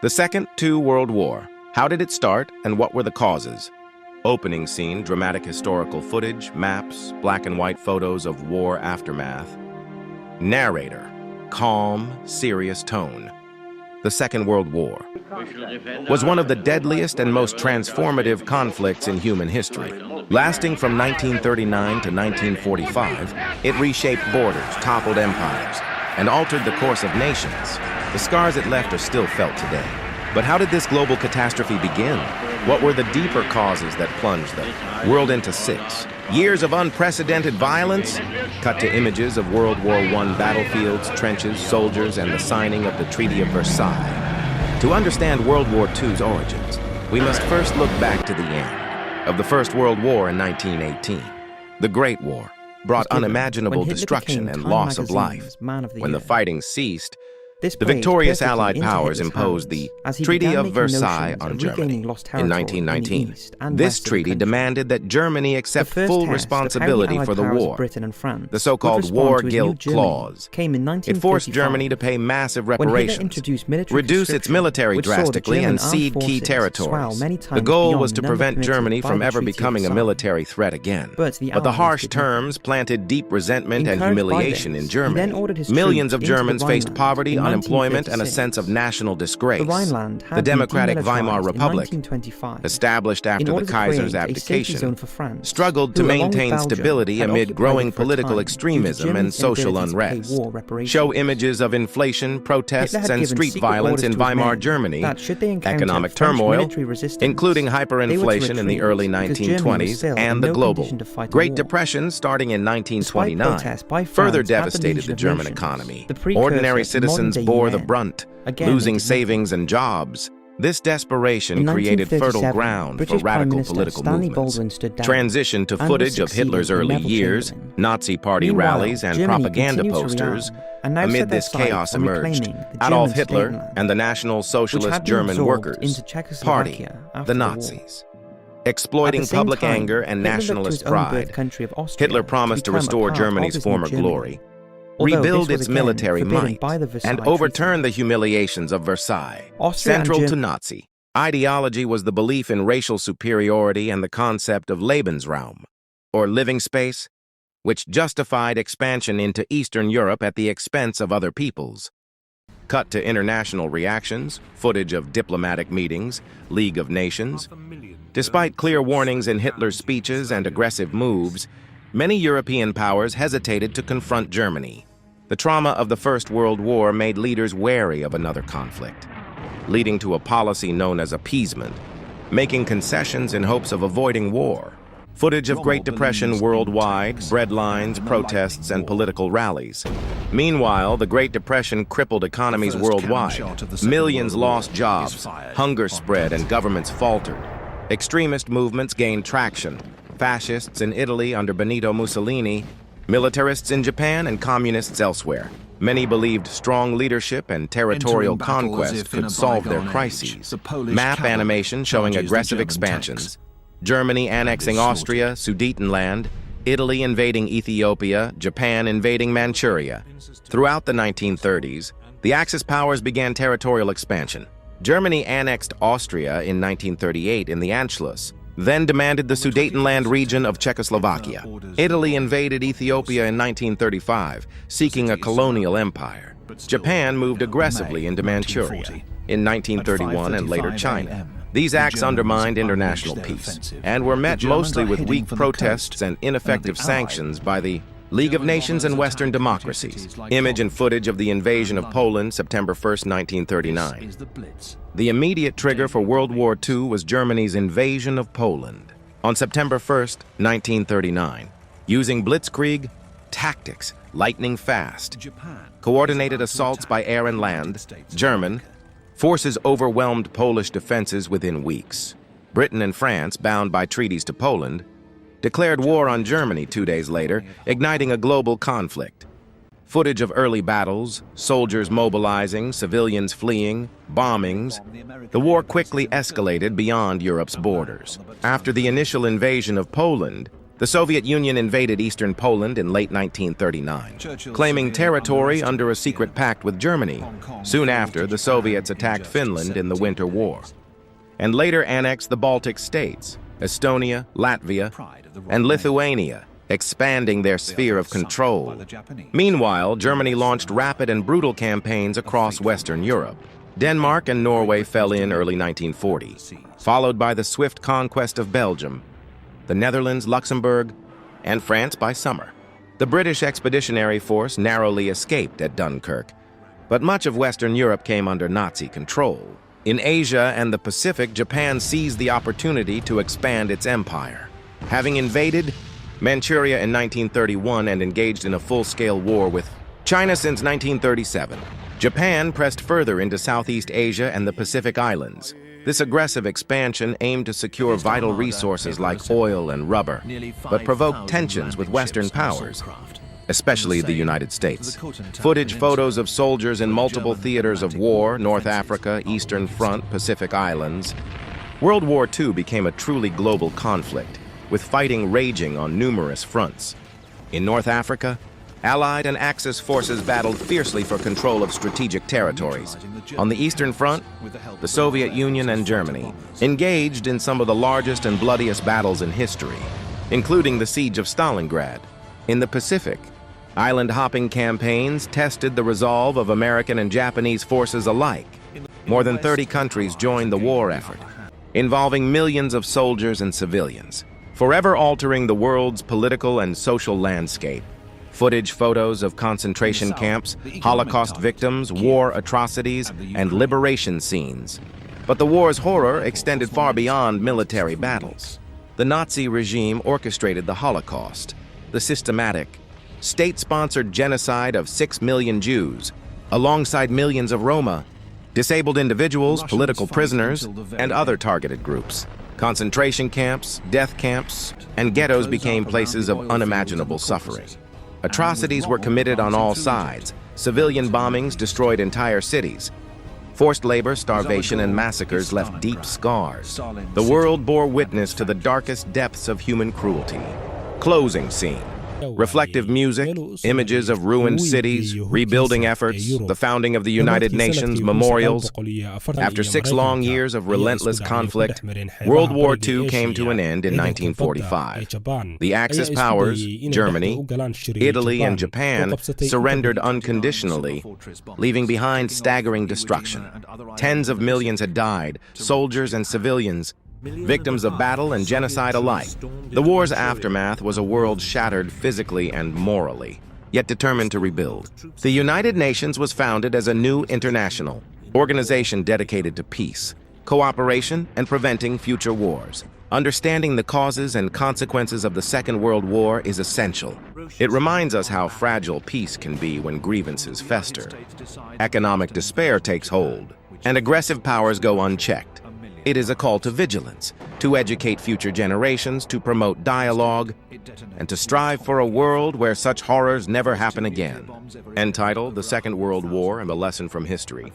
The Second World War. How did it start and what were the causes? Opening scene, dramatic historical footage, maps, black and white photos of war aftermath. Narrator, calm, serious tone. The Second World War was one of the deadliest and most transformative conflicts in human history. Lasting from 1939 to 1945, it reshaped borders, toppled empires, and altered the course of nations. The scars it left are still felt today. But how did this global catastrophe begin? What were the deeper causes that plunged the world into 6 years of unprecedented violence? Cut to images of World War I battlefields, trenches, soldiers, and the signing of the Treaty of Versailles. To understand World War II's origins, we must first look back to the end of the First World War in 1918. The Great War brought unimaginable destruction and loss of life. When the fighting ceased, the victorious Allied powers imposed the Treaty of Versailles on Germany in 1919. This treaty demanded that Germany accept full responsibility for the war, the so-called War Guilt Clause. It forced Germany to pay massive reparations, reduce its military drastically, and cede key territories. The goal was to prevent Germany from ever becoming a military threat again. But the harsh terms planted deep resentment and humiliation in Germany. Millions of Germans faced poverty, unemployment, and a sense of national disgrace. The democratic Weimar Republic, established after the Kaiser's abdication, struggled to maintain stability amid growing political extremism and social unrest. Show images of inflation, protests, and street violence in Weimar Germany, economic turmoil, including hyperinflation in the early 1920s, and the global Great Depression starting in 1929 further devastated the German economy. Ordinary citizens bore the brunt, losing savings and jobs. This desperation created fertile ground for radical political movements. Transition to footage of Hitler's early years, Nazi party rallies, and propaganda posters. Amid this chaos emerged Adolf Hitler and the National Socialist German Workers' Party, the Nazis. Exploiting public anger and nationalist pride, Hitler promised to restore Germany's former glory, rebuild its military might, and overturn the humiliations of Versailles. Central to Nazi ideology was the belief in racial superiority and the concept of Lebensraum, or living space, which justified expansion into Eastern Europe at the expense of other peoples. Cut to international reactions, footage of diplomatic meetings, League of Nations. Despite clear warnings in Hitler's speeches and aggressive moves, many European powers hesitated to confront Germany. The trauma of the First World War made leaders wary of another conflict, leading to a policy known as appeasement, making concessions in hopes of avoiding war. Footage of Great Depression worldwide, breadlines, protests, and political rallies. Meanwhile, the Great Depression crippled economies worldwide. Millions lost jobs, hunger spread, and governments faltered. Extremist movements gained traction. Fascists in Italy under Benito Mussolini, militarists in Japan, and communists elsewhere. Many believed strong leadership and territorial conquest could solve their crises. Map animation showing aggressive expansions. Germany annexing Austria, Sudetenland, Italy invading Ethiopia, Japan invading Manchuria. Throughout the 1930s, the Axis powers began territorial expansion. Germany annexed Austria in 1938 in the Anschluss, then demanded the Sudetenland region of Czechoslovakia. Italy invaded Ethiopia in 1935, seeking a colonial empire. Japan moved aggressively into Manchuria in 1931 and later China. These acts undermined international peace and were met mostly with weak protests and ineffective sanctions by the League of Nations and Western democracies. Image and footage of the invasion of Poland, September 1, 1939. The immediate trigger for World War II was Germany's invasion of Poland. On September 1, 1939, using blitzkrieg tactics, lightning fast, coordinated assaults by air and land, German forces overwhelmed Polish defenses within weeks. Britain and France, bound by treaties to Poland, declared war on Germany 2 days later, igniting a global conflict. Footage of early battles, soldiers mobilizing, civilians fleeing, bombings. The war quickly escalated beyond Europe's borders. After the initial invasion of Poland, The Soviet Union invaded eastern Poland in late 1939, claiming territory under a secret pact with Germany. Soon after, the Soviets attacked Finland in the Winter War, and later annexed the Baltic states, Estonia, Latvia, and Lithuania, expanding their sphere of control. Meanwhile, Germany launched rapid and brutal campaigns across Western Europe. Denmark and Norway fell in early 1940, followed by the swift conquest of Belgium, the Netherlands, Luxembourg, and France by summer. The British Expeditionary Force narrowly escaped at Dunkirk, but much of Western Europe came under Nazi control. In Asia and the Pacific, Japan seized the opportunity to expand its empire. Having invaded Manchuria in 1931 and engaged in a full-scale war with China since 1937, Japan pressed further into Southeast Asia and the Pacific Islands. This aggressive expansion aimed to secure vital resources like oil and rubber, but provoked tensions with Western powers, especially the United States. Footage photos of soldiers in multiple theaters of war, North Africa, Eastern Front, Pacific Islands. World War II became a truly global conflict, with fighting raging on numerous fronts. In North Africa, Allied and Axis forces battled fiercely for control of strategic territories. On the Eastern Front, the Soviet Union and Germany engaged in some of the largest and bloodiest battles in history, including the Siege of Stalingrad. In the Pacific, island-hopping campaigns tested the resolve of American and Japanese forces alike. More than 30 countries joined the war effort, involving millions of soldiers and civilians, forever altering the world's political and social landscape. Footage photos of concentration camps, Holocaust victims, war atrocities, and liberation scenes. But the war's horror extended far beyond military battles. The Nazi regime orchestrated the Holocaust, the systematic, state-sponsored genocide of 6 million Jews, alongside millions of Roma, disabled individuals, political prisoners, and other targeted groups. Concentration camps, death camps, and ghettos became places of unimaginable suffering. Atrocities were committed on all sides. Civilian bombings destroyed entire cities. Forced labor, starvation, and massacres left deep scars. The world bore witness to the darkest depths of human cruelty. Closing scene. Reflective music, images of ruined cities, rebuilding efforts, the founding of the United Nations memorials. After 6 long years of relentless conflict, World War II came to an end in 1945. The Axis powers, Germany, Italy, and Japan, surrendered unconditionally, leaving behind staggering destruction. Tens of millions had died, soldiers and civilians, victims of battle and genocide alike. The war's aftermath was a world shattered physically and morally, yet determined to rebuild. The United Nations was founded as a new international organization dedicated to peace, cooperation, and preventing future wars. Understanding the causes and consequences of the Second World War is essential. It reminds us how fragile peace can be when grievances fester, economic despair takes hold, and aggressive powers go unchecked. It is a call to vigilance, to educate future generations, to promote dialogue, and to strive for a world where such horrors never happen again. Entitled The Second World War and a Lesson from History.